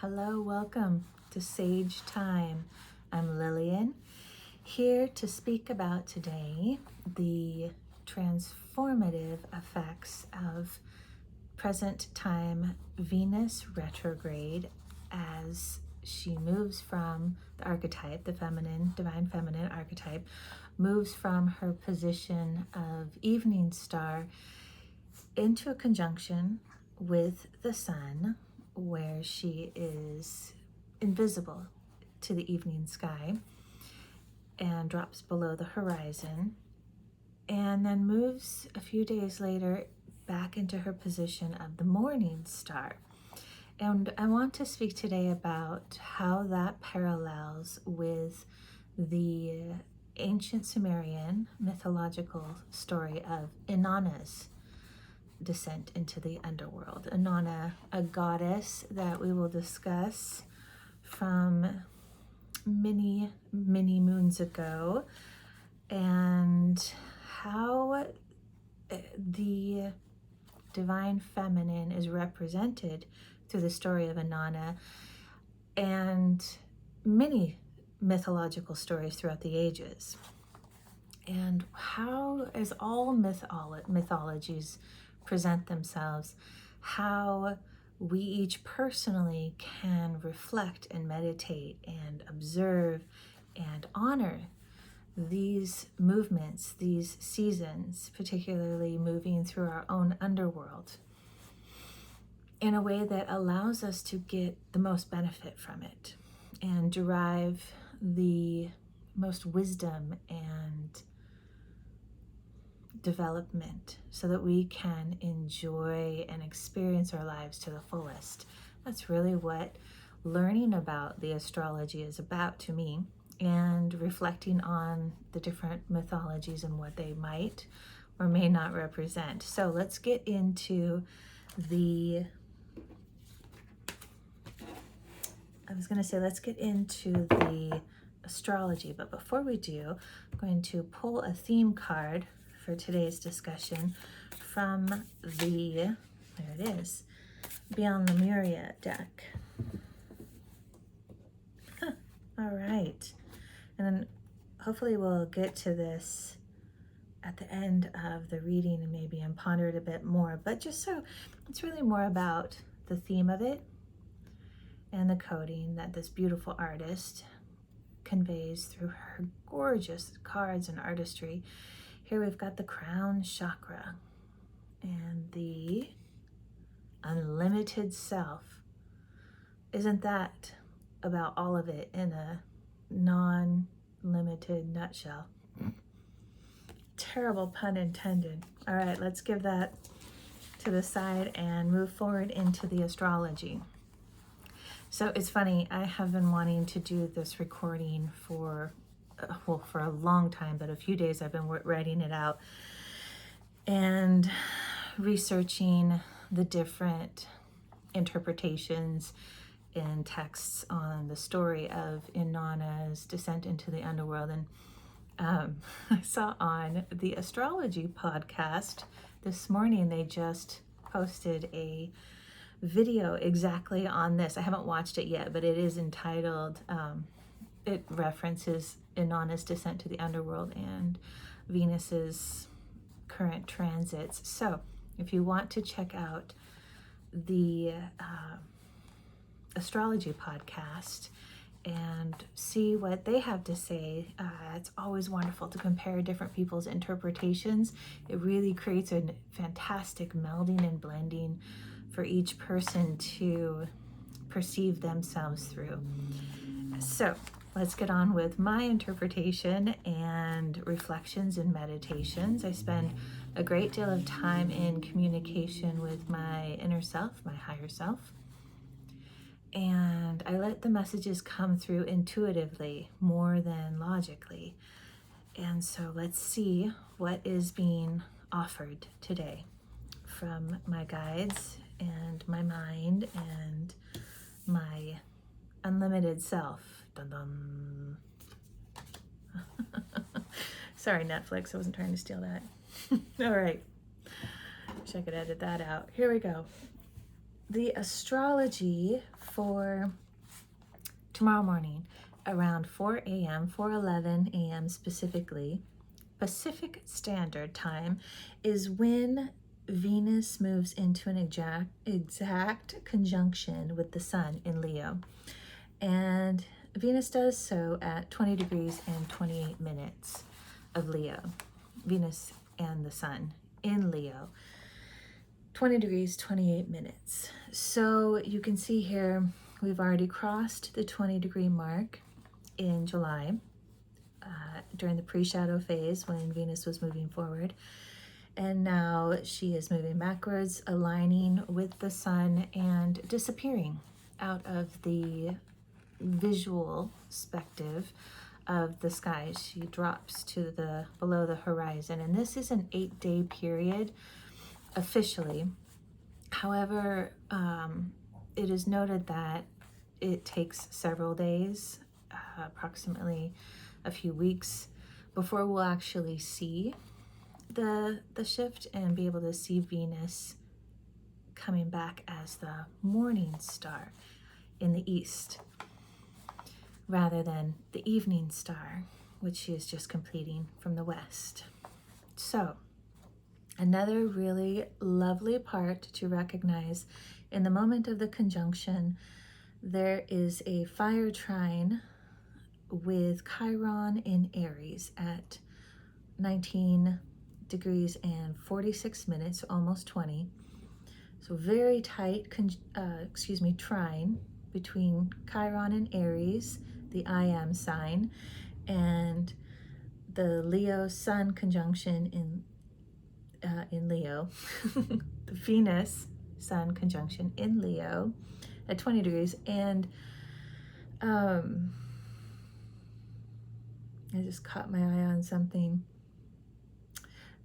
Hello, welcome to Sage Thyme. I'm Lillian, here to speak about today the transformative effects of present time Venus retrograde as she moves from the archetype, the feminine, divine feminine archetype, moves from her position of evening star into a conjunction with the sun, where she is invisible to the evening sky and drops below the horizon, and then moves a few days later back into her position of the morning star. And I want to speak today about how that parallels with the ancient Sumerian mythological story of Inanna's descent into the underworld. Inanna, a goddess that we will discuss from many moons ago, and how the divine feminine is represented through the story of Inanna and many mythological stories throughout the ages, and how, as all mythologies present themselves, how we each personally can reflect and meditate and observe and honor these movements, these seasons, particularly moving through our own underworld, in a way that allows us to get the most benefit from it and derive the most wisdom and development so that we can enjoy and experience our lives to the fullest. That's really what learning about the astrology is about to me, and reflecting on the different mythologies and what they might or may not represent. So let's get into the astrology, but before we do, I'm going to pull a theme card for today's discussion from the, there it is, Beyond Lemuria deck. All right, and then hopefully we'll get to this at the end of the reading and maybe ponder it a bit more, but just so it's really more about the theme of it and the coding that this beautiful artist conveys through her gorgeous cards and artistry. Here we've got the crown chakra and the unlimited self. Isn't that about all of it in a non-limited nutshell? Terrible pun intended. All right, let's give that to the side and move forward into the astrology. So it's funny, I have been wanting to do this recording for a long time, but a few days I've been writing it out and researching the different interpretations and texts on the story of Inanna's descent into the underworld. And I saw on the Astrology Podcast this morning, they just posted a video exactly on this. I haven't watched it yet, but it is entitled, it references Inanna's descent to the underworld and Venus's current transits. So if you want to check out the Astrology Podcast and see what they have to say, it's always wonderful to compare different people's interpretations. It really creates a fantastic melding and blending for each person to perceive themselves through. So let's get on with my interpretation and reflections and meditations. I spend a great deal of time in communication with my inner self, my higher self, and I let the messages come through intuitively more than logically. And so let's see what is being offered today from my guides and my mind and my unlimited self. Dun dun. Sorry, Netflix, I wasn't trying to steal that. All right, wish I could edit that out. Here we go. the astrology for tomorrow morning around 4 a.m., 4:11 a.m. specifically, Pacific Standard Time, is when Venus moves into an exact conjunction with the Sun in Leo. And Venus does so at 20 degrees and 28 minutes of Leo. Venus and the Sun in Leo. 20 degrees, 28 minutes. So you can see here, we've already crossed the 20 degree mark in July during the pre-shadow phase when Venus was moving forward. And now she is moving backwards, aligning with the Sun and disappearing out of the visual perspective of the sky. She drops to the below the horizon. And this is an 8-day period officially. However, it is noted that it takes several days, approximately a few weeks, before we'll actually see the shift and be able to see Venus coming back as the morning star in the east, rather than the evening star, which she is just completing from the west. So, another really lovely part to recognize in the moment of the conjunction, there is a fire trine with Chiron in Aries at 19 degrees and 46 minutes, almost 20. So very tight, trine between Chiron and Aries, the I am sign, and the Leo Sun conjunction in Leo, the Venus Sun conjunction in Leo at 20 degrees. And I just caught my eye on something.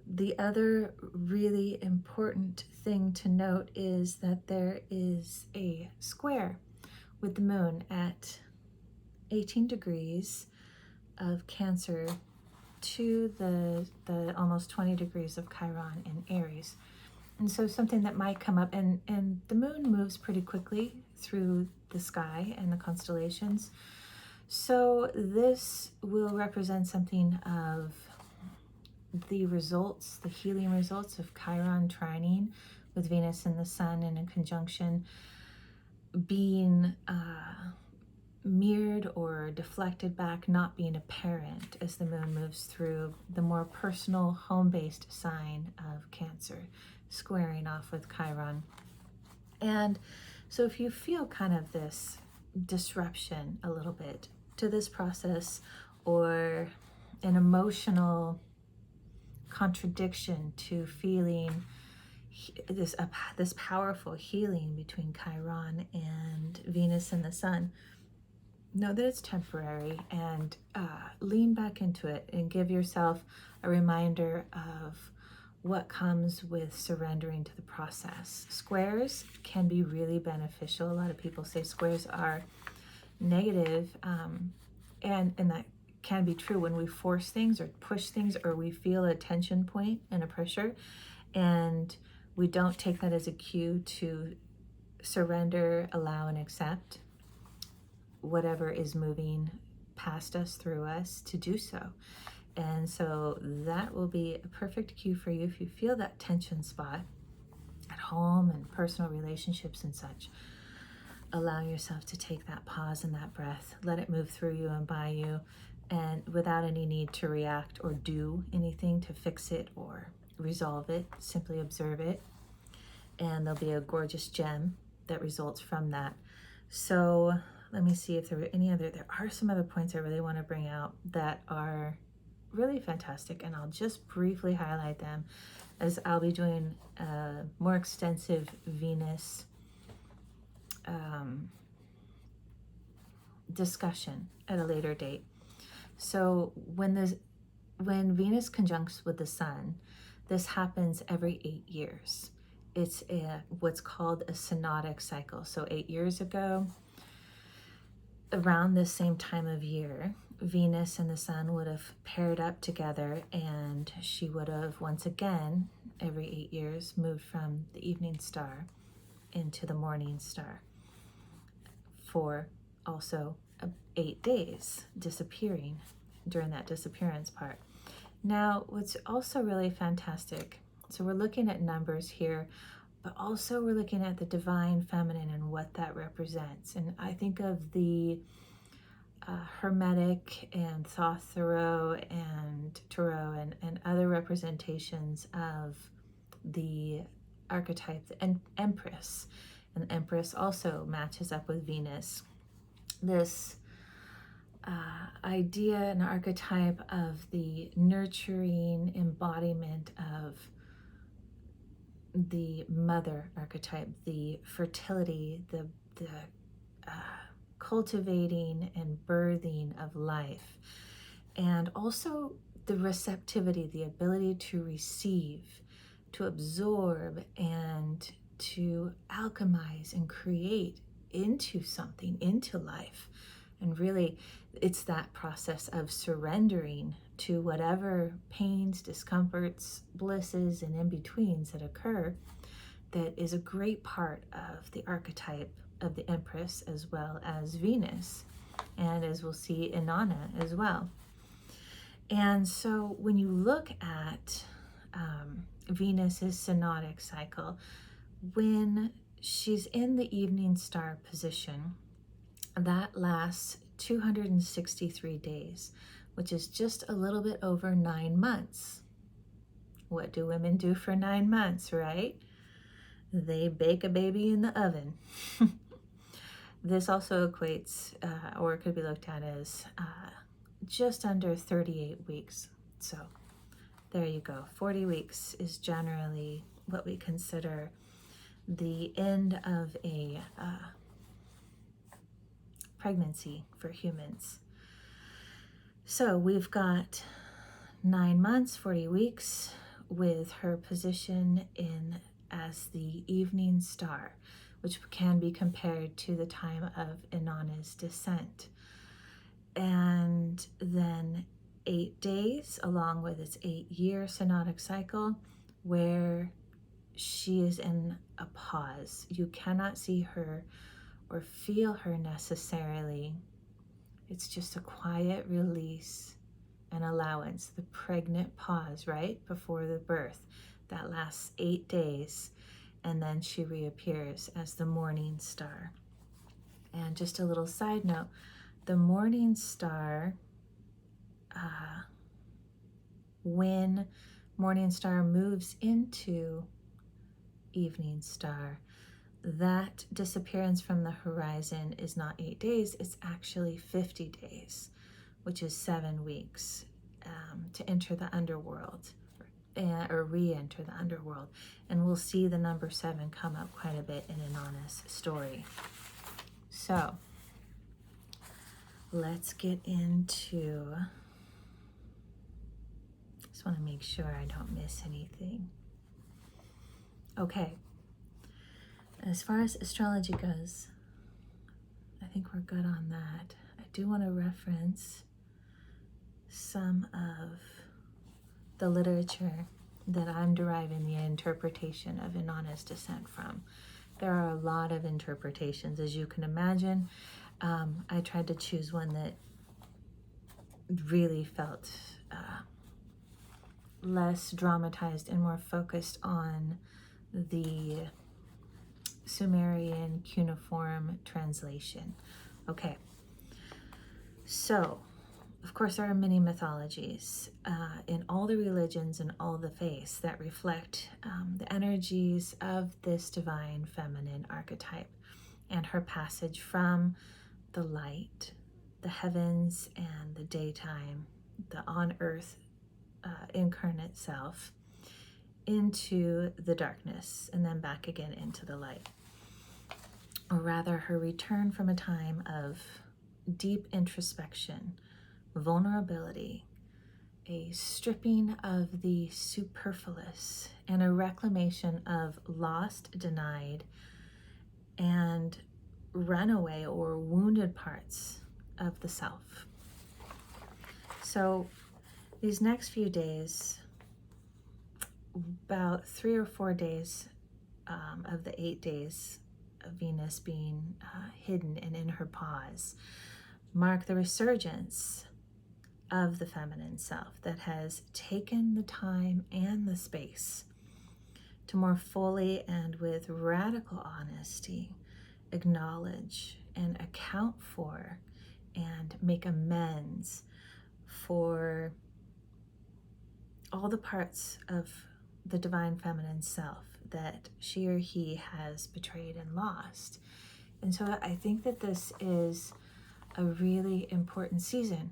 The other really important thing to note is that there is a square with the moon at 18 degrees of Cancer to the almost 20 degrees of Chiron in Aries. And so something that might come up, and the moon moves pretty quickly through the sky and the constellations. So this will represent something of the results, the healing results of Chiron trining with Venus and the Sun in a conjunction being mirrored or deflected back, not being apparent as the moon moves through the more personal, home-based sign of Cancer, squaring off with Chiron. And so if you feel kind of this disruption a little bit to this process, or an emotional contradiction to feeling this powerful healing between Chiron and Venus and the Sun, know that it's temporary, and lean back into it and give yourself a reminder of what comes with surrendering to the process. Squares can be really beneficial. A lot of people say squares are negative, and that can be true when we force things or push things, or we feel a tension point and a pressure, and we don't take that as a cue to surrender, allow, and accept whatever is moving past us, through us, to do so. And so that will be a perfect cue for you if you feel that tension spot at home and personal relationships and such. Allow yourself to take that pause and that breath, let it move through you and by you, and without any need to react or do anything to fix it or resolve it. Simply observe it, and there'll be a gorgeous gem that results from that. So let me see if there are some other points I really want to bring out that are really fantastic, and I'll just briefly highlight them, as I'll be doing a more extensive Venus discussion at a later date. So when Venus conjuncts with the Sun, this happens every 8 years. It's what's called a synodic cycle. So 8 years ago, around this same time of year, Venus and the Sun would have paired up together, and she would have once again, every 8 years, moved from the evening star into the morning star for also 8 days, disappearing during that disappearance part. Now, what's also really fantastic, so we're looking at numbers here, but also we're looking at the divine feminine and what that represents. And I think of the Hermetic and Thoth Tarot and Tarot and other representations of the archetype, the Empress. And the Empress also matches up with Venus. This idea and archetype of the nurturing embodiment of the mother archetype, the fertility, the cultivating and birthing of life, and also the receptivity, the ability to receive, to absorb, and to alchemize and create into something, into life. And really, it's that process of surrendering to whatever pains, discomforts, blisses, and in-betweens that occur that is a great part of the archetype of the Empress, as well as Venus, and as we'll see, Inanna as well. And so when you look at Venus's synodic cycle, when she's in the evening star position, that lasts 263 days, which is just a little bit over 9 months. What do women do for 9 months, right? They bake a baby in the oven. This also equates, or it could be looked at as just under 38 weeks. So there you go. 40 weeks is generally what we consider the end of a pregnancy for humans. So we've got 9 months, 40 weeks, with her position in as the evening star, which can be compared to the time of Inanna's descent. And then 8 days, along with its 8-year synodic cycle, where she is in a pause. You cannot see her or feel her necessarily. It's just a quiet release and allowance, the pregnant pause right before the birth. That lasts 8 days, and then she reappears as the morning star. And just a little side note, the morning star, when morning star moves into evening star, that disappearance from the horizon is not 8 days, it's actually 50 days, which is 7 weeks to enter the underworld, or re-enter the underworld. And we'll see the number 7 come up quite a bit in Inanna's story. So let's get into, just want to make sure I don't miss anything. Okay, as far as astrology goes, I think we're good on that. I do want to reference some of the literature that I'm deriving the interpretation of Inanna's descent from. There are a lot of interpretations, as you can imagine. I tried to choose one that really felt less dramatized and more focused on the Sumerian cuneiform translation. Okay, so of course there are many mythologies in all the religions and all the faiths that reflect the energies of this divine feminine archetype and her passage from the light, the heavens and the daytime, the on earth incarnate self, into the darkness and then back again into the light. Or rather, her return from a time of deep introspection, vulnerability, a stripping of the superfluous, and a reclamation of lost, denied, and runaway or wounded parts of the self. So these next few days, about 3 or 4 days of the 8 days of Venus being hidden and in her pause mark the resurgence of the feminine self that has taken the time and the space to more fully and with radical honesty acknowledge and account for and make amends for all the parts of the divine feminine self that she or he has betrayed and lost. And so I think that this is a really important season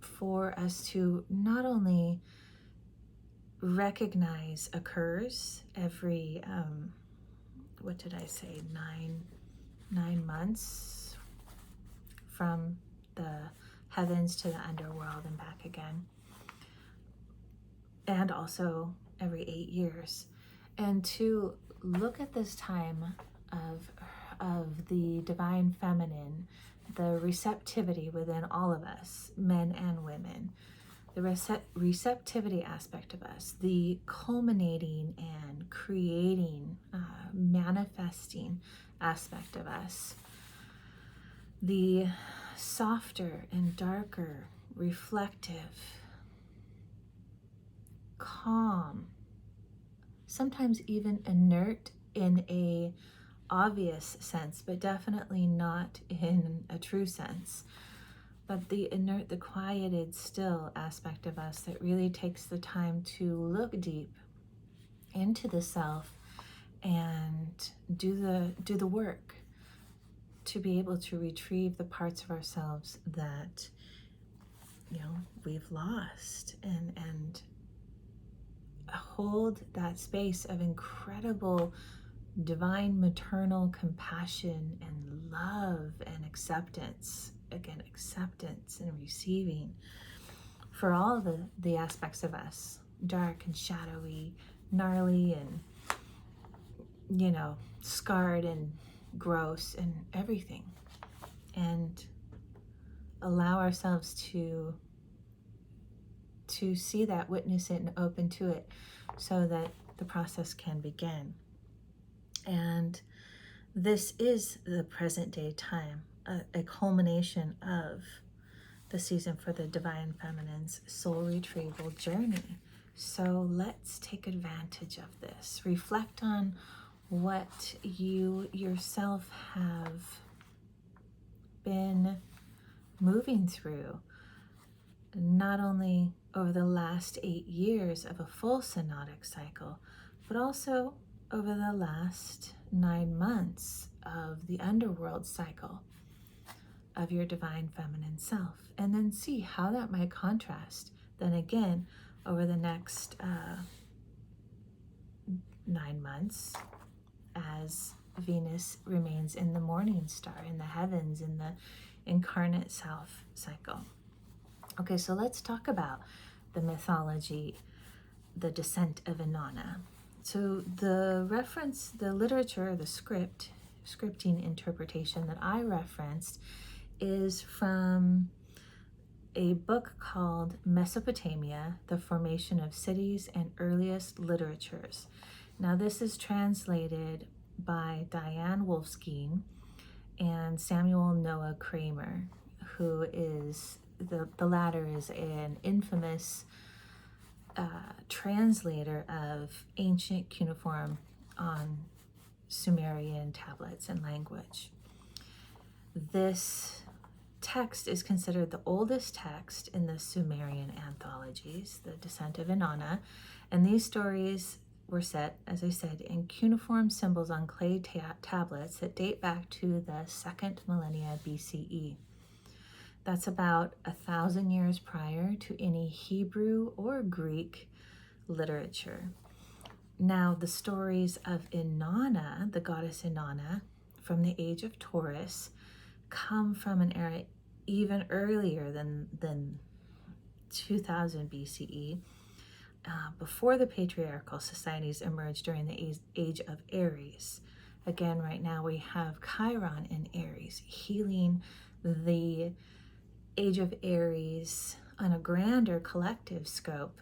for us to not only recognize occurs every, what did I say, nine months from the heavens to the underworld and back again, and also every 8 years, and to look at this time of the divine feminine, the receptivity within all of us, men and women, the receptivity aspect of us, the culminating and creating, manifesting aspect of us, the softer and darker, reflective, calm, sometimes even inert in a obvious sense, but definitely not in a true sense. But the inert, the quieted, still aspect of us that really takes the time to look deep into the self and do the work to be able to retrieve the parts of ourselves that, you know, we've lost, and hold that space of incredible divine maternal compassion and love and acceptance. Again, acceptance and receiving for all the aspects of us, dark and shadowy, gnarly and, you know, scarred and gross and everything, and allow ourselves to see that, witness it, and open to it so that the process can begin. And this is the present day time, a culmination of the season for the divine feminine's soul retrieval journey. So let's take advantage of this. Reflect on what you yourself have been moving through, not only over the last 8 years of a full synodic cycle, but also over the last 9 months of the underworld cycle of your divine feminine self, and then see how that might contrast then again over the next 9 months as Venus remains in the morning star, in the heavens, in the incarnate self cycle. Okay, so let's talk about the mythology, the descent of Inanna. So the reference, the literature, the scripting interpretation that I referenced is from a book called Mesopotamia, The Formation of Cities and Earliest Literatures. Now this is translated by Diane Wolfskein and Samuel Noah Kramer, who is, the latter is an infamous translator of ancient cuneiform on Sumerian tablets and language. This text is considered the oldest text in the Sumerian anthologies, the Descent of Inanna, and these stories were set, as I said, in cuneiform symbols on clay tablets that date back to the 2nd millennia BCE. That's about 1,000 years prior to any Hebrew or Greek literature. Now, the stories of Inanna, the goddess Inanna, from the age of Taurus, come from an era even earlier than 2000 BCE, before the patriarchal societies emerged during the age of Aries. Again, right now we have Chiron in Aries, healing the age of Aries on a grander collective scope,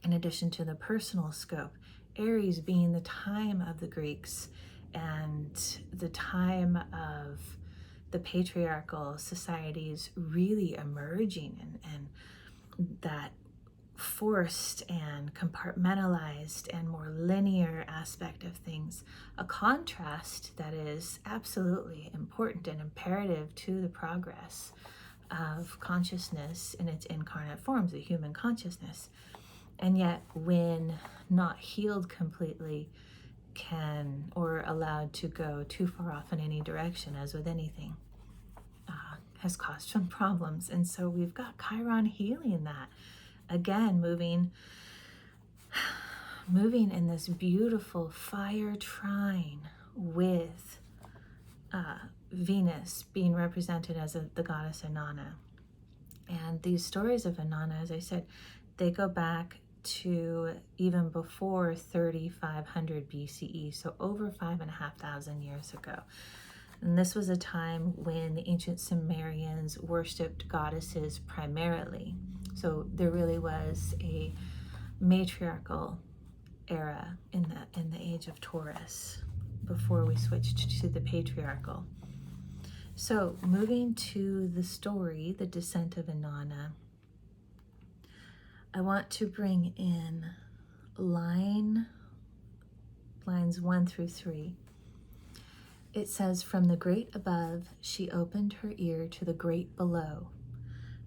in addition to the personal scope, Aries being the time of the Greeks and the time of the patriarchal societies really emerging, and that forced and compartmentalized and more linear aspect of things, a contrast that is absolutely important and imperative to the progress of consciousness in its incarnate forms, the human consciousness. And yet, when not healed completely, can, or allowed to go too far off in any direction, as with anything, has caused some problems. And so we've got Chiron healing that. Again, moving in this beautiful fire trine with Venus being represented as the goddess Inanna. And these stories of Inanna, as I said, they go back to even before 3500 BCE, so over 5,500 years ago. And this was a time when the ancient Sumerians worshipped goddesses primarily. So there really was a matriarchal era in the age of Taurus before we switched to the patriarchal. So moving to the story, the descent of Inanna, I want to bring in lines 1 through 3. It says, "From the great above, she opened her ear to the great below.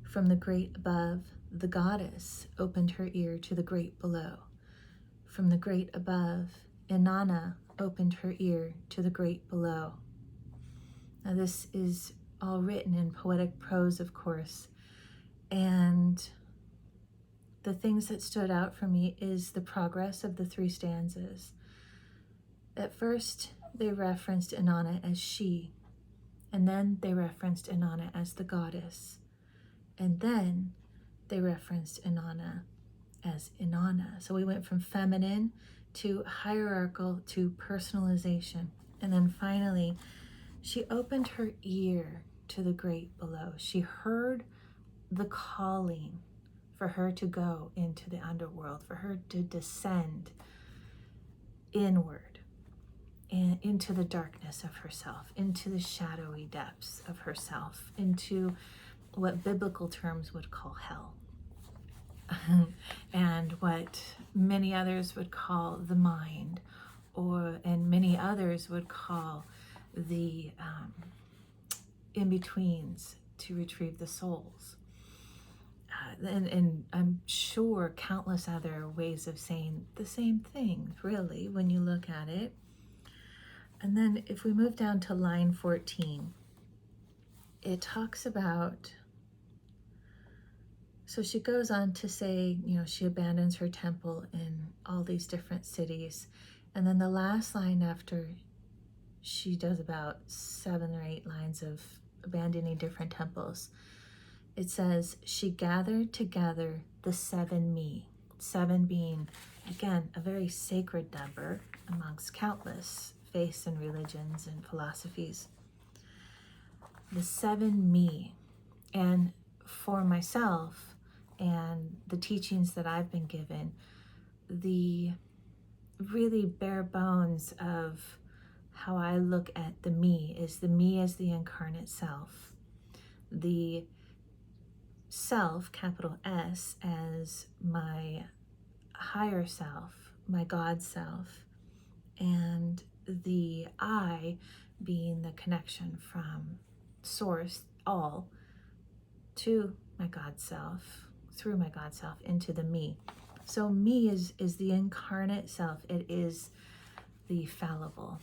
From the great above, the goddess opened her ear to the great below. From the great above, Inanna opened her ear to the great below." Now, this is all written in poetic prose, of course, and the things that stood out for me is the progress of the 3 stanzas. At first, they referenced Inanna as she, and then they referenced Inanna as the goddess, and then they referenced Inanna as Inanna. So we went from feminine to hierarchical to personalization. And then finally, she opened her ear to the great below. She heard the calling for her to go into the underworld, for her to descend inward and into the darkness of herself, into the shadowy depths of herself, into what biblical terms would call hell. And what many others would call the mind, and many others would call the in-betweens to retrieve the souls. And I'm sure countless other ways of saying the same thing, really, when you look at it. And then if we move down to line 14, it talks about, so she goes on to say, she abandons her temple in all these different cities. And then the last line after she does about 7 or 8 lines of abandoning different temples, it says, "She gathered together the 7 me." 7 being, again, a very sacred number amongst countless faiths and religions and philosophies. The 7 me. And for myself and the teachings that I've been given, the really bare bones of how I look at the me is the me as the incarnate self. The self, capital S, as my higher self, my God self, and the I being the connection from source, all, to my God self, through my God self, into the me. So me is the incarnate self. It is the fallible,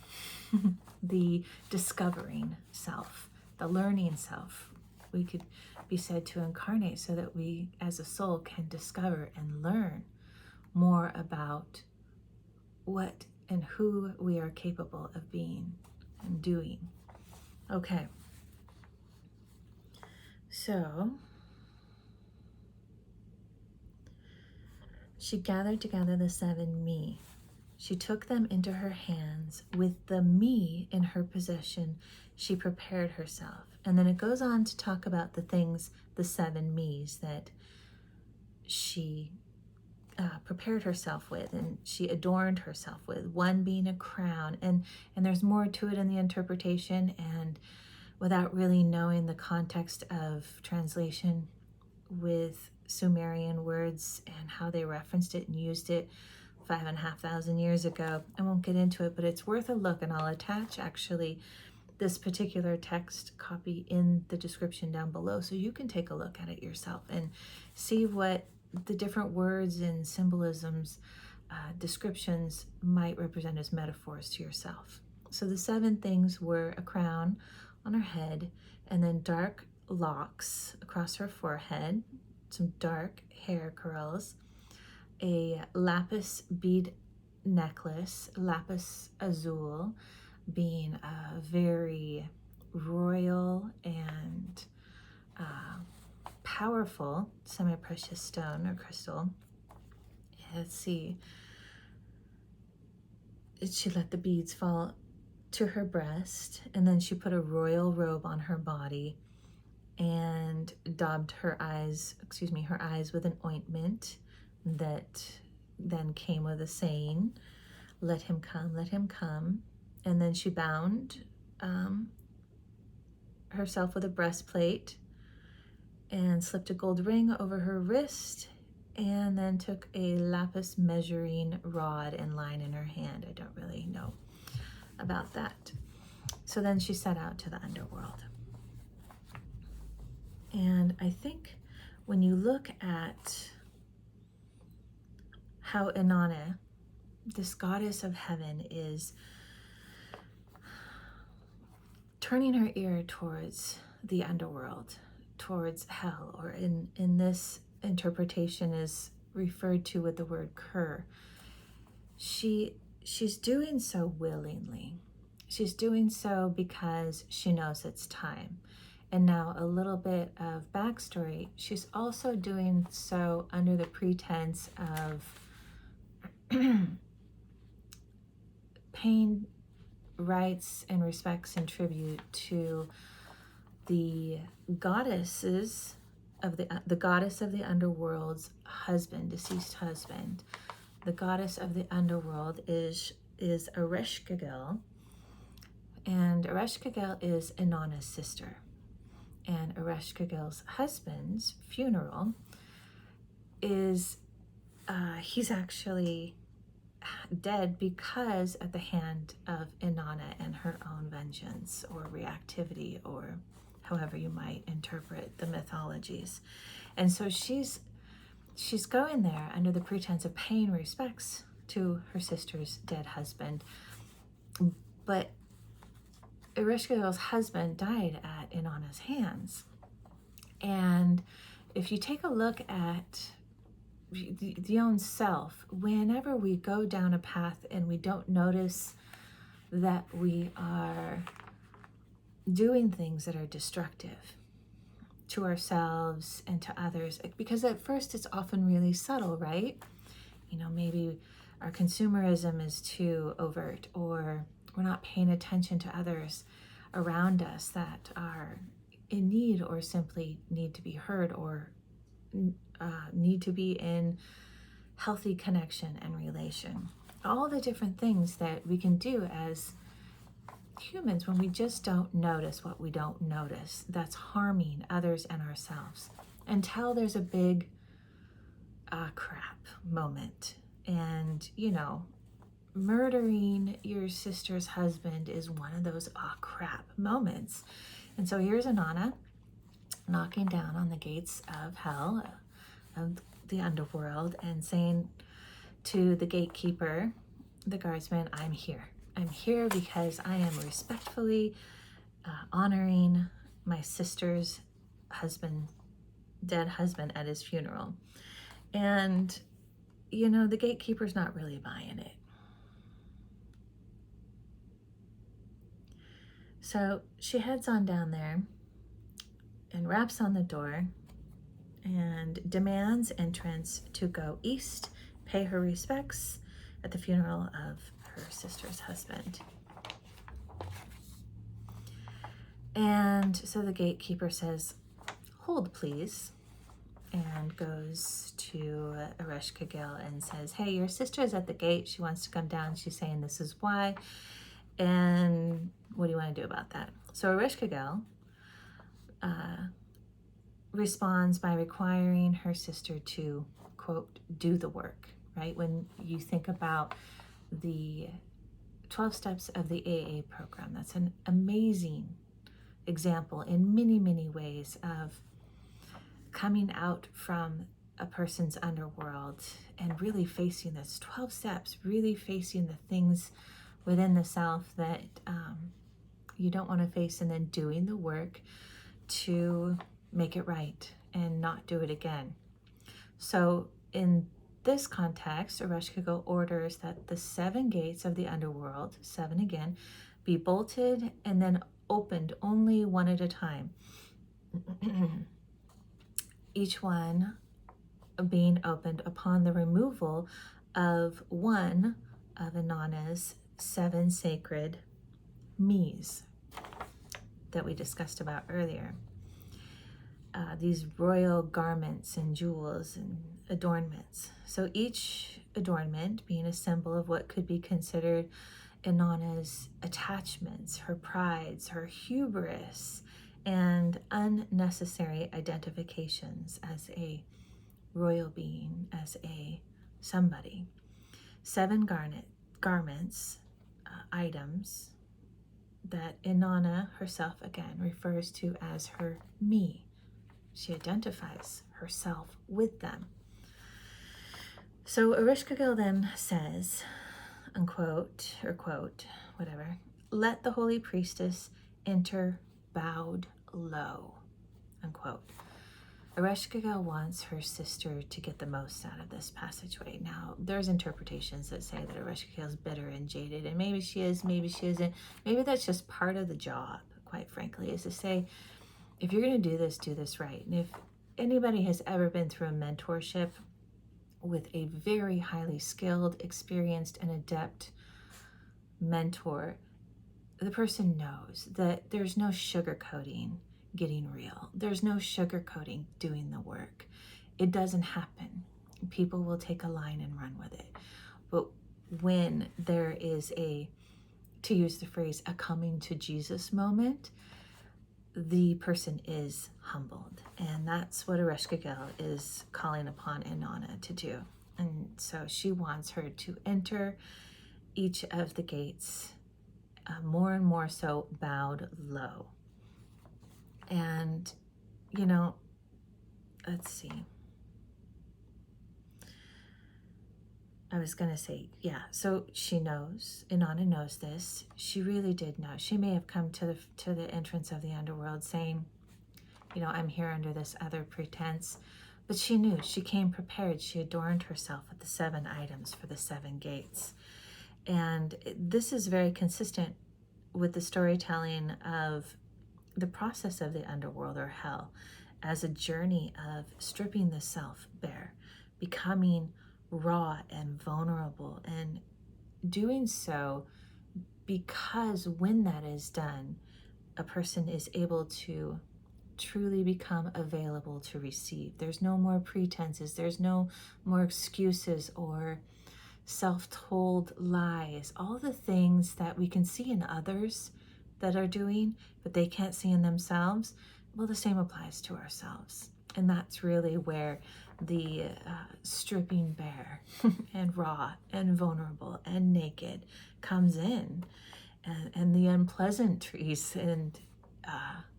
the discovering self, the learning self. We could be said to incarnate so that we as a soul can discover and learn more about what and who we are capable of being and doing. Okay. So she gathered together the 7 me. She took them into her hands. With the me in her possession, she prepared herself. And then it goes on to talk about the things, the 7 me's that she prepared herself with, and she adorned herself with, one being a crown. And there's more to it in the interpretation, and without really knowing the context of translation with Sumerian words and how they referenced it and used it 5,500 years ago, I won't get into it, but it's worth a look, and I'll attach actually this particular text copy in the description down below so you can take a look at it yourself and see what the different words and symbolisms, descriptions might represent as metaphors to yourself. So the 7 things were a crown on her head, and then dark locks across her forehead, some dark hair curls, a lapis bead necklace, lapis azul, being a very royal and powerful semi-precious stone or crystal. Let's see. She let the beads fall to her breast, and then she put a royal robe on her body and daubed her eyes with an ointment that then came with a saying, "Let him come, let him come." And then she bound herself with a breastplate and slipped a gold ring over her wrist, and then took a lapis measuring rod and line in her hand. I don't really know about that. So then she set out to the underworld. And I think when you look at how Inanna, this goddess of heaven, is turning her ear towards the underworld, towards hell, or in this interpretation is referred to with the word cur. She's doing so willingly. She's doing so because she knows it's time. And now a little bit of backstory. She's also doing so under the pretense of paying rights and respects and tribute to the goddesses of the goddess of the underworld's husband, deceased husband. The goddess of the underworld is Ereshkigal, and Ereshkigal is Inanna's sister. And Ereshkigal's husband's funeral is he's actually dead because at the hand of Inanna and her own vengeance or reactivity, or however you might interpret the mythologies. And so she's going there under the pretense of paying respects to her sister's dead husband. But Ereshkigal's husband died at Inanna's hands. And if you take a look at the own self, whenever we go down a path and we don't notice that we are doing things that are destructive to ourselves and to others, because at first it's often really subtle, right? You know, maybe our consumerism is too overt, or we're not paying attention to others around us that are in need or simply need to be heard, or need to be in healthy connection and relation. All the different things that we can do as humans when we just don't notice what we don't notice that's harming others and ourselves, until there's a big crap moment. And you know, murdering your sister's husband is one of those crap moments. And so here's Inanna knocking down on the gates of hell, of the underworld, and saying to the gatekeeper, the guardsman, I'm here. I'm here because I am respectfully honoring my sister's husband, dead husband, at his funeral. And, you know, the gatekeeper's not really buying it. So she heads on down there and raps on the door and demands entrance to go east, pay her respects at the funeral of her sister's husband. And so the gatekeeper says, hold please. and goes to Ereshkigal and says, hey, your sister is at the gate. She wants to come down. She's saying this is why. And what do you want to do about that? So Ereshkigal responds by requiring her sister to, quote, do the work, right? When you think about the 12 steps of the AA program, that's an amazing example in many, many ways of coming out from a person's underworld and really facing this 12 steps, really facing the things within the self that you don't want to face, and then doing the work to make it right and not do it again. So in this context, Ereshkigal orders that the 7 gates of the underworld, 7 again, be bolted and then opened only one at a time. Each one being opened upon the removal of one of Inanna's 7 sacred me's that we discussed about earlier. These royal garments and jewels and adornments. So each adornment being a symbol of what could be considered Inanna's attachments, her prides, her hubris, and unnecessary identifications as a royal being, as a somebody. 7 garments, items that Inanna herself again refers to as her me. She identifies herself with them. So Ereshkigal then says, unquote, or quote, whatever, let the holy priestess enter bowed low, unquote. Ereshkigal wants her sister to get the most out of this passageway. Now, there's interpretations that say that Ereshkigal is bitter and jaded, and maybe she is, maybe she isn't. Maybe that's just part of the job, quite frankly, is to say, if you're going to do this right. And if anybody has ever been through a mentorship with a very highly skilled, experienced, and adept mentor, the person knows that there's no sugarcoating getting real. There's no sugarcoating doing the work. It doesn't happen. People will take a line and run with it. But when there is a, to use the phrase, a coming to Jesus moment, the person is humbled. And that's what Ereshkigal is calling upon Inanna to do. And so she wants her to enter each of the gates more and more so bowed low. And, you know, let's see. I was going to say, yeah, so she knows, Inanna knows this. She really did know. She may have come to the entrance of the underworld saying, you know, I'm here under this other pretense. But she knew. She came prepared. She adorned herself with the 7 items for the 7 gates. And this is very consistent with the storytelling of the process of the underworld or hell as a journey of stripping the self bare, becoming raw and vulnerable, and doing so because when that is done, a person is able to truly become available to receive. There's no more pretenses, there's no more excuses or self-told lies, all the things that we can see in others that are doing, but they can't see in themselves. Well, the same applies to ourselves. And that's really where the stripping bare and raw and vulnerable and naked comes in, and the unpleasantries and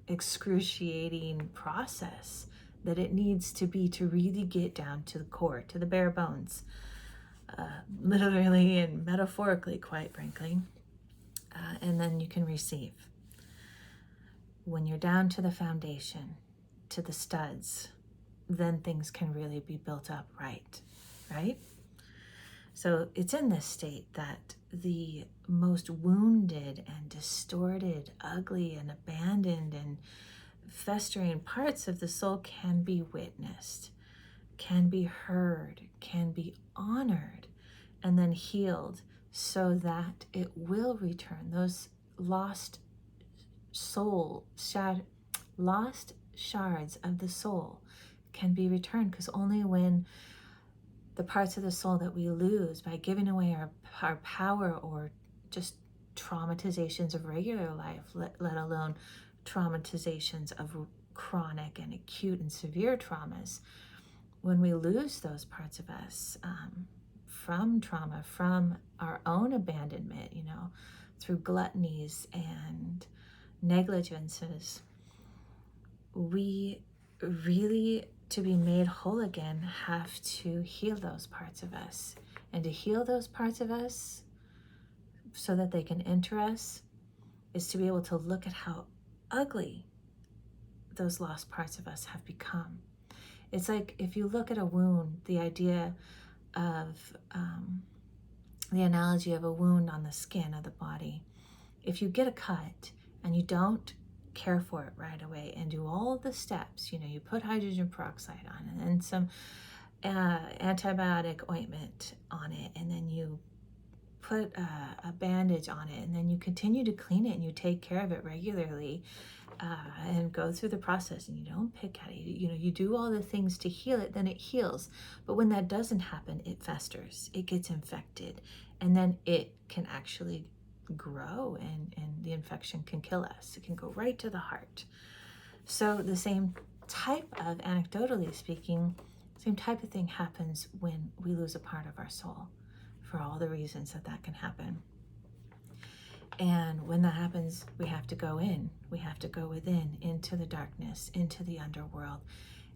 excruciating process that it needs to be to really get down to the core, to the bare bones, literally and metaphorically, quite frankly. And then you can receive. When you're down to the foundation, to the studs, then things can really be built up right? So it's in this state that the most wounded and distorted, ugly and abandoned and festering parts of the soul can be witnessed, can be heard, can be honored, and then healed so that it will return. Those lost shards of the soul can be returned, because only when the parts of the soul that we lose by giving away our power, or just traumatizations of regular life, let alone traumatizations of chronic and acute and severe traumas, when we lose those parts of us from trauma, from our own abandonment, through gluttonies and negligences, we really, to be made whole again, have to heal those parts of us. And to heal those parts of us so that they can enter us is to be able to look at how ugly those lost parts of us have become. It's like if you look at a wound, the idea of the analogy of a wound on the skin of the body. If you get a cut and you don't care for it right away and do all the steps, you put hydrogen peroxide on and then some antibiotic ointment on it, and then you put a bandage on it, and then you continue to clean it and you take care of it regularly, and go through the process, and you don't pick at it, you do all the things to heal it, then it heals. But when that doesn't happen, it festers, it gets infected, and then it can actually grow, and the infection can kill us. It can go right to the heart. So the same type of, anecdotally speaking, same type of thing happens when we lose a part of our soul, for all the reasons that can happen. And when that happens, we have to go in, we have to go within, into the darkness, into the underworld,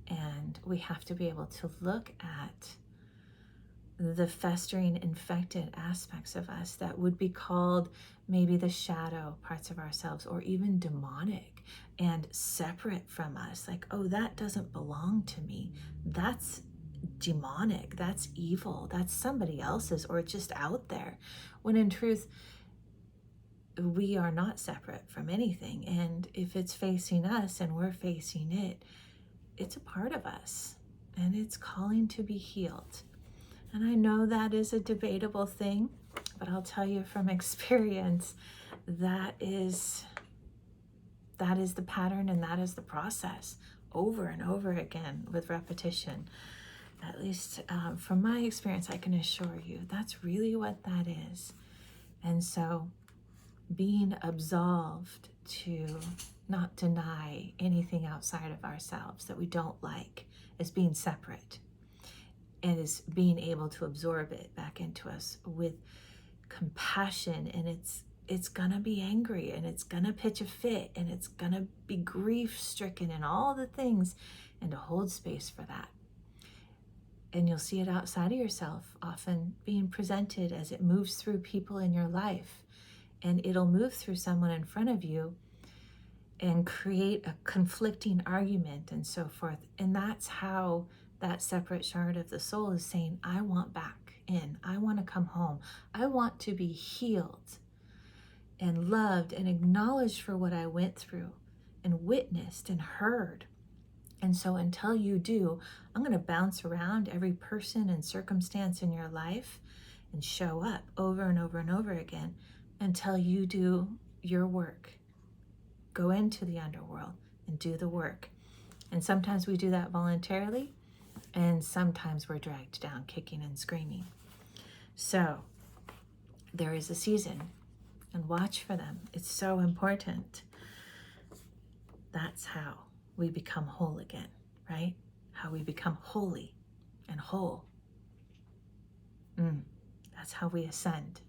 and we have to be able to look at the festering, infected aspects of us that would be called maybe the shadow parts of ourselves, or even demonic and separate from us. Like, oh, that doesn't belong to me. That's demonic. That's evil. That's somebody else's, or just out there. When in truth, we are not separate from anything. And if it's facing us and we're facing it, it's a part of us, and it's calling to be healed. And I know that is a debatable thing, but I'll tell you from experience, that is the pattern, and that is the process, over and over again with repetition. At least from my experience, I can assure you that's really what that is. And so being absolved to not deny anything outside of ourselves that we don't like as being separate, and is being able to absorb it back into us with compassion. And it's gonna be angry, and it's gonna pitch a fit, and it's gonna be grief stricken, and all the things, and to hold space for that. And you'll see it outside of yourself, often being presented as it moves through people in your life, and it'll move through someone in front of you and create a conflicting argument and so forth. And that's how that separate shard of the soul is saying, I want back in. I want to come home. I want to be healed and loved and acknowledged for what I went through and witnessed and heard. And so until you do, I'm going to bounce around every person and circumstance in your life and show up over and over and over again until you do your work. Go into the underworld and do the work. And sometimes we do that voluntarily, and sometimes we're dragged down kicking and screaming. So there is a season, and watch for them. It's so important. That's how we become whole again, right? How we become holy and whole. That's how we ascend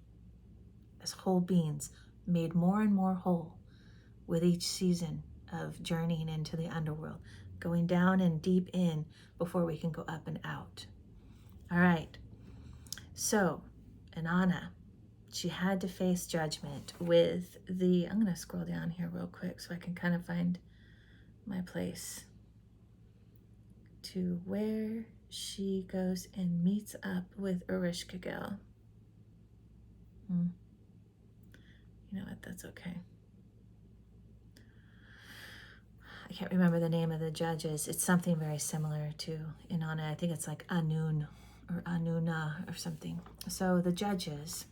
as whole beings, made more and more whole with each season of journeying into the underworld, going down and deep in before we can go up and out. All right. So Inanna, she had to face judgment with I'm going to scroll down here real quick so I can kind of find my place to where she goes and meets up with Ereshkigal. You know what? That's okay. I can't remember the name of the judges. It's something very similar to Inanna. I think it's like Anun or Anuna or something. So the judges,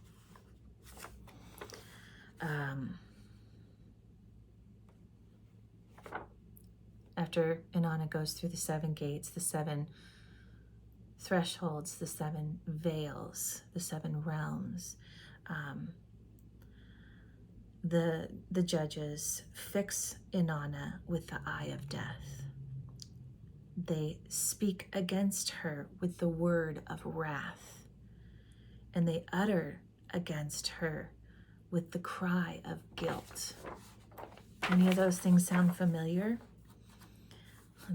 after after Inanna goes through the 7 gates, the 7 thresholds, the 7 veils, the 7 realms, the judges fix Inanna with the eye of death. They speak against her with the word of wrath, and they utter against her with the cry of guilt. Any of those things sound familiar?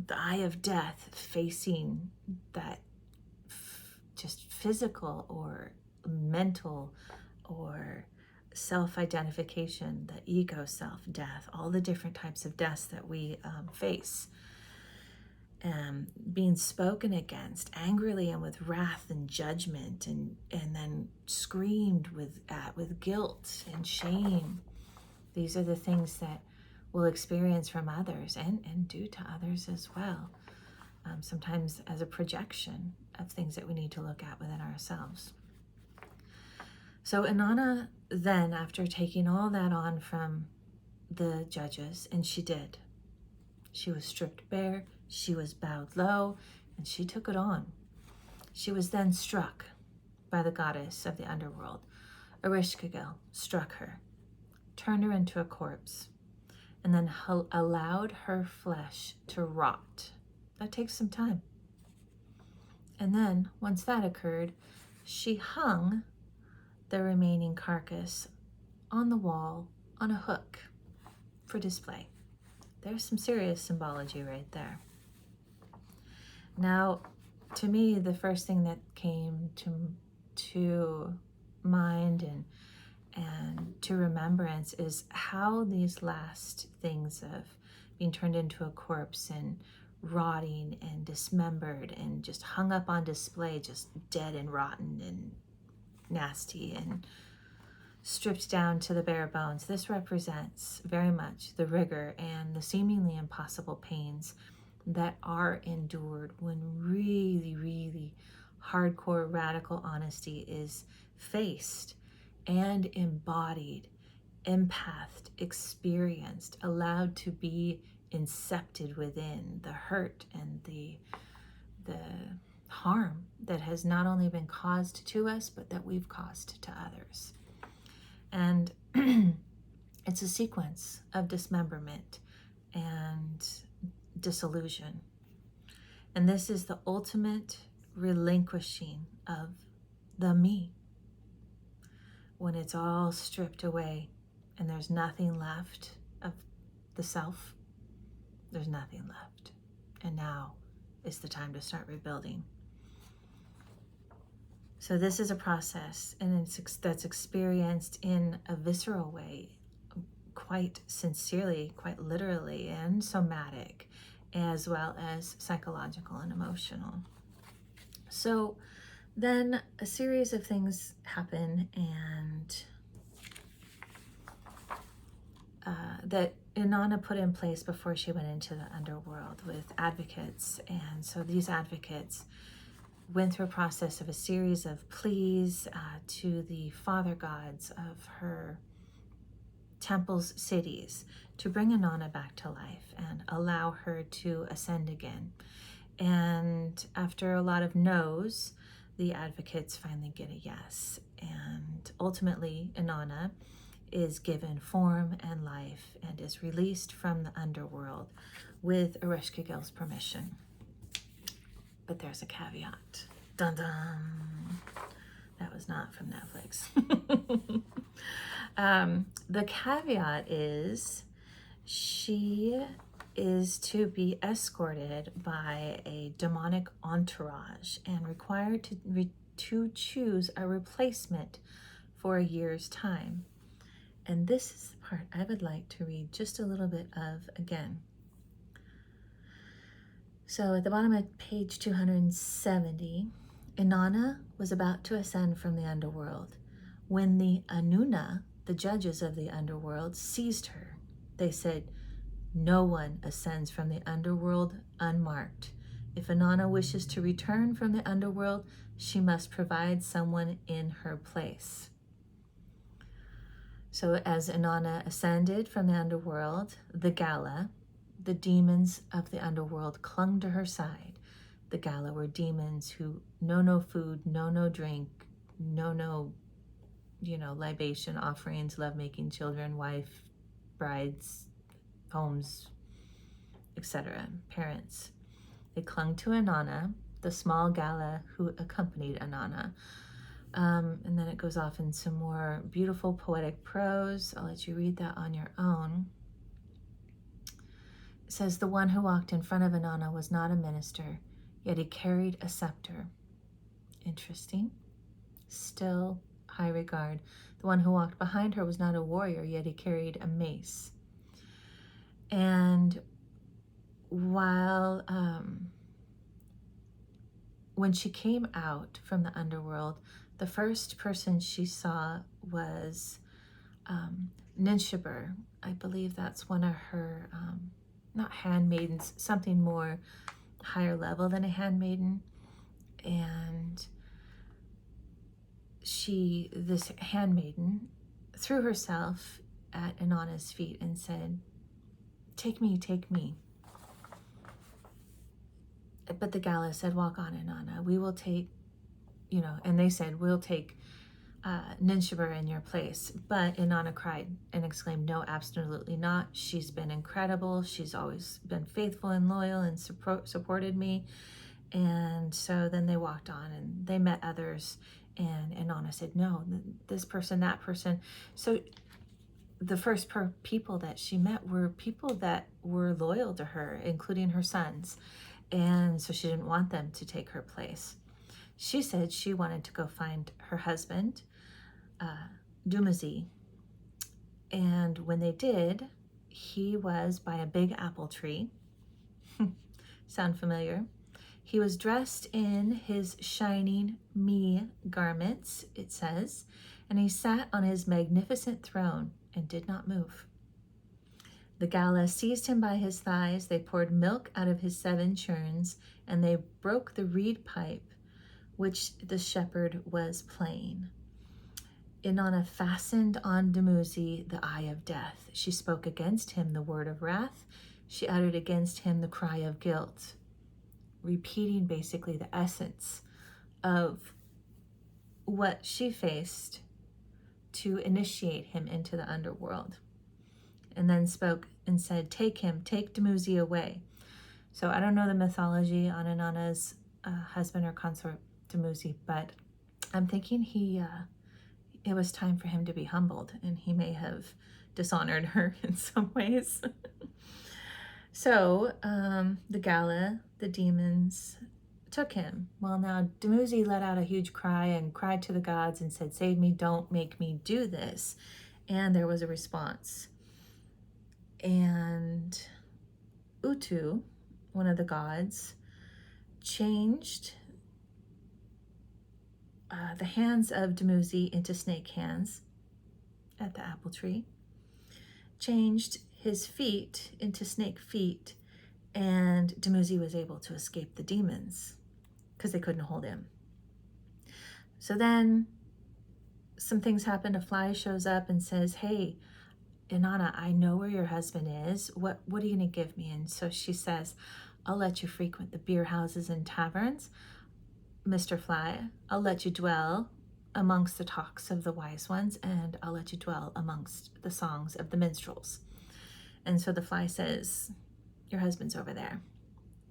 The eye of death facing that just physical or mental or self-identification, the ego self-death, all the different types of deaths that we face, being spoken against angrily and with wrath and judgment, and then screamed with guilt and shame. These are the things that we'll experience from others and do to others as well, sometimes as a projection of things that we need to look at within ourselves. So Inanna then, after taking all that on from the judges, and she did, she was stripped bare, she was bowed low, and she took it on. She was then struck by the goddess of the underworld. Ereshkigal struck her, turned her into a corpse, and then allowed her flesh to rot. That takes some time. And then, once that occurred, she hung the remaining carcass on the wall on a hook for display. There's some serious symbology right there. Now, to me, the first thing that came to mind and to remembrance is how these last things of being turned into a corpse and rotting and dismembered and just hung up on display, just dead and rotten and nasty and stripped down to the bare bones. This represents very much the rigor and the seemingly impossible pains that are endured when really, really hardcore radical honesty is faced and embodied, empathed, experienced, allowed to be incepted within the hurt and the harm that has not only been caused to us, but that we've caused to others. And it's a sequence of dismemberment and disillusion. And this is the ultimate relinquishing of the me. When it's all stripped away and there's nothing left of the self, there's nothing left. And now is the time to start rebuilding. So this is a process, and that's experienced in a visceral way, quite sincerely, quite literally, and somatic, as well as psychological and emotional. So then a series of things happen, and that Inanna put in place before she went into the underworld with advocates. And so these advocates went through a process of a series of pleas to the father gods of her temple's cities to bring Inanna back to life and allow her to ascend again. And after a lot of no's, the advocates finally get a yes. And ultimately, Inanna is given form and life and is released from the underworld with Ereshkigal's permission. But there's a caveat. Dun dun. That was not from Netflix. The caveat is she is to be escorted by a demonic entourage and required to choose a replacement for a year's time. And this is the part I would like to read just a little bit of again. So at the bottom of page 270, Inanna was about to ascend from the underworld when the Anuna, the judges of the underworld, seized her. They said, "No one ascends from the underworld unmarked. If Inanna wishes to return from the underworld, she must provide someone in her place." So as Inanna ascended from the underworld, the gala, the demons of the underworld clung to her side. The Gala were demons who know no food, know no drink, know no, libation, offerings, lovemaking, children, wife, brides, homes, etc., parents. They clung to Inanna, the small Gala who accompanied Inanna. And then it goes off in some more beautiful poetic prose. I'll let you read that on your own. It says, the one who walked in front of Inanna was not a minister, yet he carried a scepter. Interesting. Still high regard. The one who walked behind her was not a warrior, yet he carried a mace. And while when she came out from the underworld, the first person she saw was Ninshibur. I believe that's one of her, not handmaidens, something more higher level than a handmaiden. And this handmaiden, threw herself at Inanna's feet and said, take me, take me. But the Gala said, walk on, Inanna. We will take, and they said, we'll take Ninshibur in your place. But Inanna cried and exclaimed, no, absolutely not. She's been incredible. She's always been faithful and loyal and supported me. And so then they walked on and they met others. And Inanna said, no, this person, that person. So the first people that she met were people that were loyal to her, including her sons. And so she didn't want them to take her place. She said she wanted to go find her husband, Dumuzi. And when they did, he was by a big apple tree. Sound familiar? He was dressed in his shining me garments, it says, and he sat on his magnificent throne and did not move. The Gala seized him by his thighs. They poured milk out of his 7 churns, and they broke the reed pipe which the shepherd was playing. Inanna fastened on Dumuzi the eye of death. She spoke against him the word of wrath. She uttered against him the cry of guilt, repeating basically the essence of what she faced to initiate him into the underworld. And then spoke and said, take him, take Dumuzi away. So I don't know the mythology on Inanna's husband or consort Dumuzi, but I'm thinking it was time for him to be humbled, and he may have dishonored her in some ways. So the Gala, the demons, took him. Well, now Dumuzi let out a huge cry and cried to the gods and said, save me, don't make me do this. And there was a response. And Utu, one of the gods, changed the hands of Dumuzi into snake hands at the apple tree, changed his feet into snake feet, and Dumuzi was able to escape the demons because they couldn't hold him. So then some things happen. A fly shows up and says, hey, Inanna, I know where your husband is. What are you going to give me? And so she says, I'll let you frequent the beer houses and taverns, Mr. Fly. I'll let you dwell amongst the talks of the wise ones, and I'll let you dwell amongst the songs of the minstrels. And so the fly says, your husband's over there.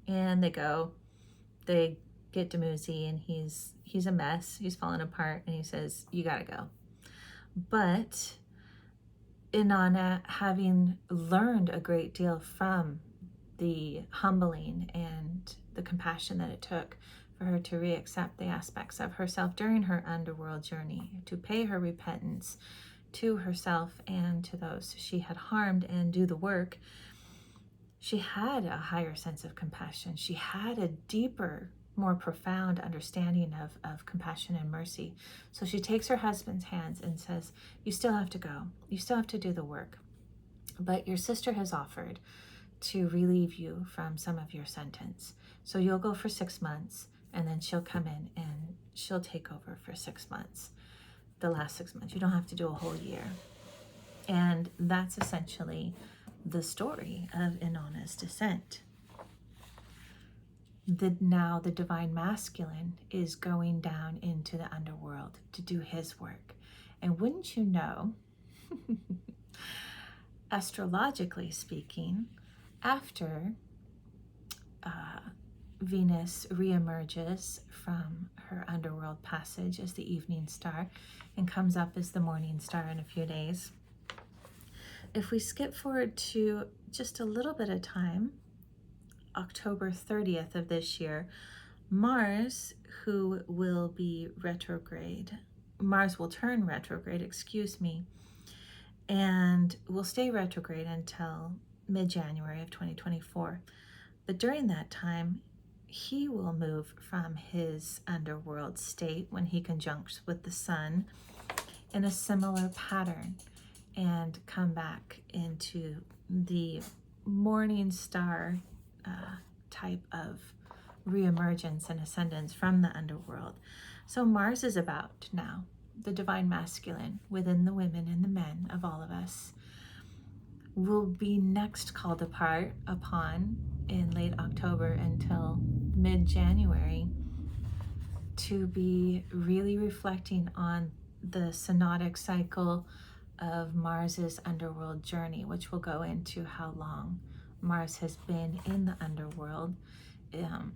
And they get Dumuzi, and he's a mess. He's falling apart, and he says, you gotta go. But Inanna, having learned a great deal from the humbling and the compassion that it took for her to reaccept the aspects of herself during her underworld journey, to pay her repentance to herself and to those she had harmed and do the work, she had a higher sense of compassion. She had a deeper, more profound understanding of compassion and mercy. So she takes her husband's hands and says, you still have to go. You still have to do the work. But your sister has offered to relieve you from some of your sentence. So you'll go for 6 months, and then she'll come in and she'll take over for 6 months. The last 6 months. You don't have to do a whole year. And that's essentially the story of Inanna's descent. Now the divine masculine is going down into the underworld to do his work. And wouldn't you know, astrologically speaking, after Venus reemerges from her underworld passage as the evening star and comes up as the morning star in a few days, if we skip forward to just a little bit of time, October 30th of this year, Mars, who will be retrograde, Mars will turn retrograde, and will stay retrograde until mid-January of 2024. But during that time, he will move from his underworld state when he conjuncts with the sun in a similar pattern and come back into the morning star type of reemergence and ascendance from the underworld. So Mars is about now the divine masculine within the women and the men of all of us will be next called upon in late October until mid-January to be really reflecting on the synodic cycle of Mars's underworld journey, which will go into how long Mars has been in the underworld and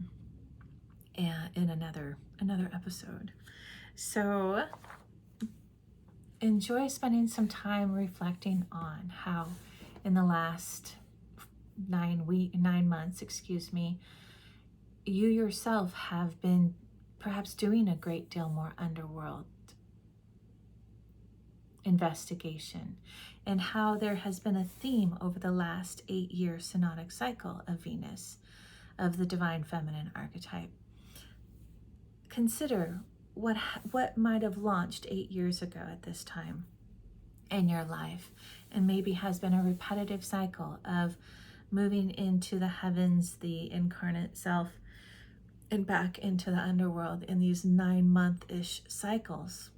in another episode. So enjoy spending some time reflecting on how in the last 9 months, you yourself have been perhaps doing a great deal more underworld investigation, and how there has been a theme over the last 8-year synodic cycle of Venus, of the divine feminine archetype. Consider what might have launched 8 years ago at this time in your life, and maybe has been a repetitive cycle of moving into the heavens, the incarnate self, and back into the underworld in these 9-month-ish cycles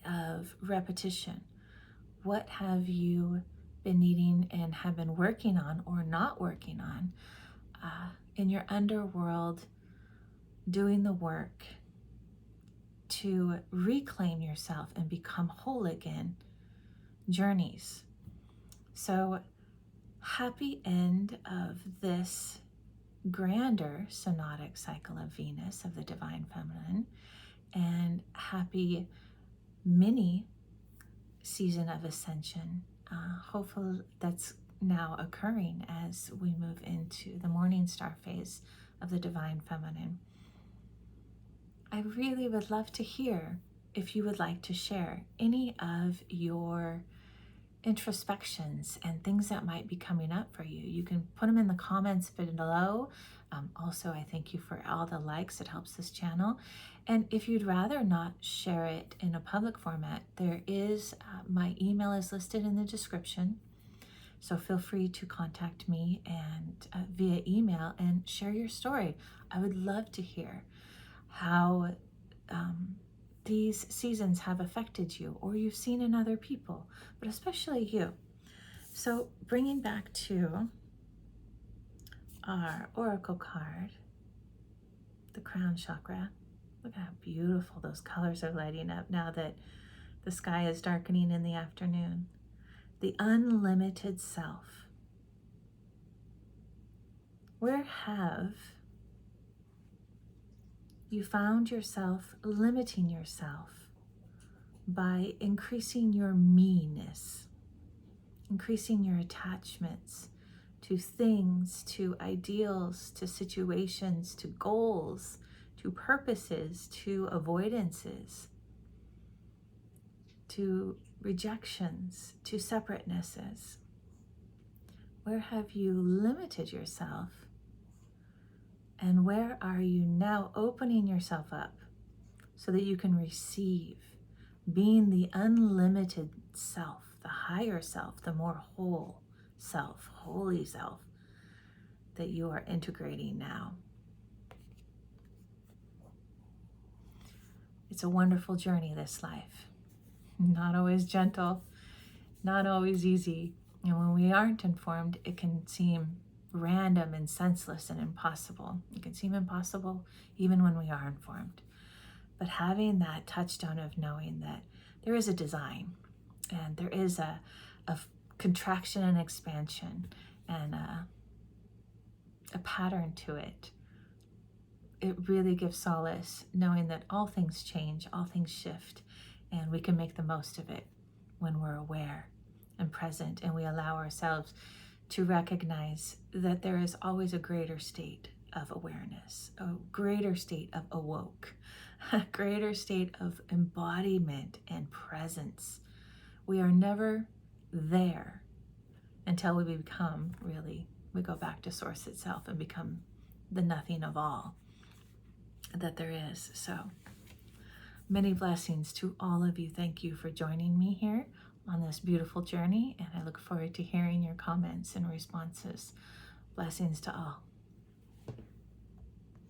of repetition. What have you been needing and have been working on or not working on in your underworld, doing the work to reclaim yourself and become whole again journeys? So happy end of this grander synodic cycle of Venus, of the divine feminine, and happy mini season of ascension. Hopefully that's now occurring as we move into the morning star phase of the divine feminine. I really would love to hear if you would like to share any of your introspections and things that might be coming up for you. You can put them in the comments below. Also, I thank you for all the likes. It helps this channel. And if you'd rather not share it in a public format, there is my email is listed in the description. So feel free to contact me and via email and share your story. I would love to hear how these seasons have affected you, or you've seen in other people, but especially you. So bringing back to our oracle card, the crown chakra. Look at how beautiful those colors are lighting up now that the sky is darkening in the afternoon. The unlimited self. Where have you found yourself limiting yourself by increasing your meanness, increasing your attachments to things, to ideals, to situations, to goals, to purposes, to avoidances, to rejections, to separatenesses? Where have you limited yourself? And where are you now opening yourself up so that you can receive, being the unlimited self, the higher self, the more whole self, holy self that you are integrating now? It's a wonderful journey, this life. Not always gentle, not always easy, And when we aren't informed, it can seem random and senseless and impossible. It can seem impossible even when we are informed. But having that touchstone of knowing that there is a design and there is a contraction and expansion and a pattern to it, it really gives solace knowing that all things change, all things shift, and we can make the most of it when we're aware and present, and we allow ourselves to recognize that there is always a greater state of awareness, a greater state of awoke, a greater state of embodiment and presence. We are never there until we become we go back to source itself and become the nothing of all that there is. So many blessings to all of you. Thank you for joining me here on this beautiful journey, and I look forward to hearing your comments and responses. Blessings to all.